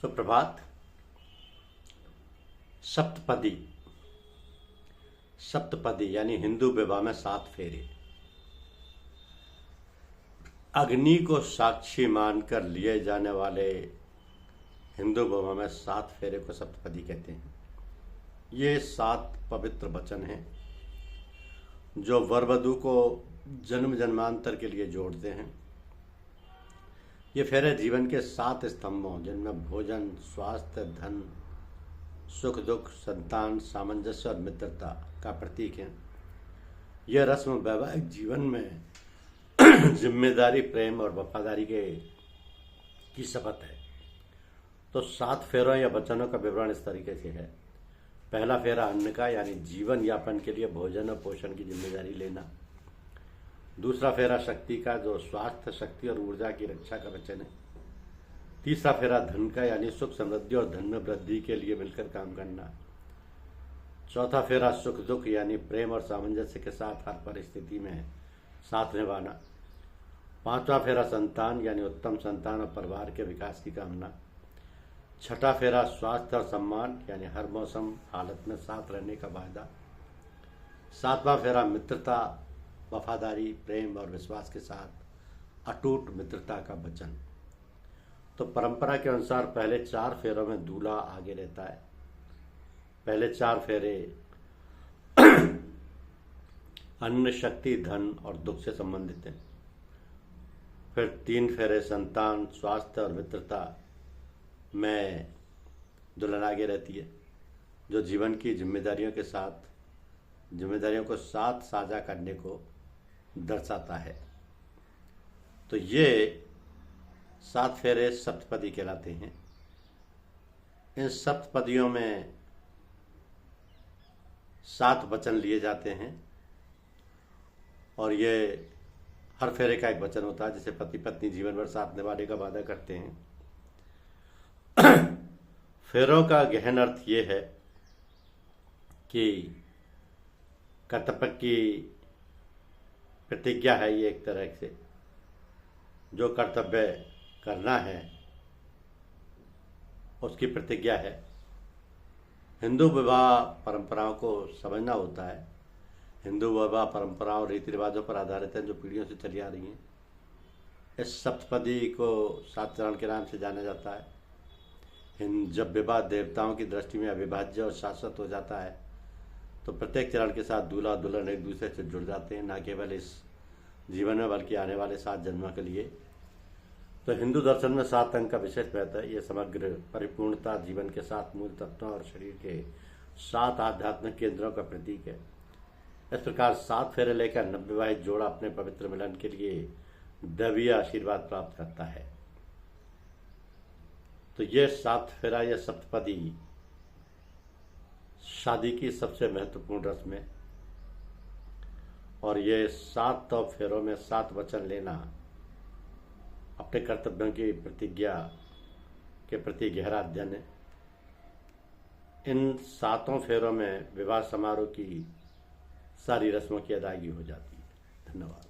सुप्रभात। सप्तपदी। सप्तपदी यानी हिंदू विवाह में 7 फेरे। अग्नि को साक्षी मानकर लिए जाने वाले हिंदू विवाह में 7 फेरे को सप्तपदी कहते हैं। ये 7 पवित्र वचन हैं जो वर वधू को जन्म जन्मांतर के लिए जोड़ते हैं। ये फेरे जीवन के 7 स्तंभों जिनमें भोजन, स्वास्थ्य, धन, सुख दुख, संतान, सामंजस्य और मित्रता का प्रतीक है। यह रस्म वैवाहिक जीवन में जिम्मेदारी, प्रेम और वफादारी की शपथ है। तो 7 फेरों या वचनों का विवरण इस तरीके से है। पहला फेरा अन्न का, यानी जीवन यापन के लिए भोजन और पोषण की जिम्मेदारी लेना। दूसरा फेरा शक्ति का, जो स्वास्थ्य, शक्ति और ऊर्जा की रक्षा का वचन है। तीसरा फेरा धन का, यानी सुख, समृद्धि और धन में वृद्धि के लिए मिलकर काम करना। चौथा फेरा सुख दुख, यानी प्रेम और सामंजस्य के साथ हर परिस्थिति में साथ निभाना। पांचवा फेरा संतान, यानी उत्तम संतान और परिवार के विकास की कामना। छठा फेरा स्वास्थ्य और सम्मान, यानी हर मौसम हालत में साथ रहने का वायदा। सातवां फेरा मित्रता, वफादारी, प्रेम और विश्वास के साथ अटूट मित्रता का वचन। तो परंपरा के अनुसार पहले 4 फेरों में दूल्हा आगे रहता है। पहले 4 फेरे अन्न, शक्ति, धन और दुख से संबंधित हैं। फिर 3 फेरे संतान, स्वास्थ्य और मित्रता में दुल्हन आगे रहती है, जो जीवन की जिम्मेदारियों को साथ साझा करने को दर्शाता है। तो ये 7 फेरे सप्तपदी कहलाते हैं। इन सप्तपदियों में 7 वचन लिए जाते हैं और ये हर फेरे का एक वचन होता है, जिसे पति पत्नी जीवन भर साथ निभाने का वादा करते हैं। फेरों का गहन अर्थ ये है कि कर्तव्य की प्रतिज्ञा है। ये एक तरह से जो कर्तव्य करना है उसकी प्रतिज्ञा है। हिंदू विवाह परंपराओं को समझना होता है। हिंदू विवाह परंपराओं और रीति रिवाजों पर आधारित है, जो पीढ़ियों से चली आ रही हैं। इस सप्तपदी को 7 चरण के नाम से जाना जाता है। जब विवाह देवताओं की दृष्टि में अविभाज्य और शाश्वत हो जाता है, तो प्रत्येक चरण के साथ दूल्हा दुल्हन एक दूसरे से जुड़ जाते हैं, न केवल इस जीवन में बल्कि आने वाले 7 जन्मों के लिए। तो हिंदू दर्शन में 7 अंक का विशेष महत्व है। ये समग्र परिपूर्णता, जीवन के 7 मूल तत्वों और शरीर के 7 आध्यात्मिक केंद्रों का प्रतीक है। इस प्रकार 7 फेरे लेकर नवविवाहित जोड़ा अपने पवित्र मिलन के लिए दैवीय आशीर्वाद प्राप्त करता है। तो ये 7 फेरा, यह सप्तपदी शादी की सबसे महत्वपूर्ण रस्म है। और ये 7 फेरों में 7 वचन लेना अपने कर्तव्यों की प्रतिज्ञा के प्रति गहरा अध्ययन है। इन 7 फेरों में विवाह समारोह की सारी रस्मों की अदायगी हो जाती है। धन्यवाद।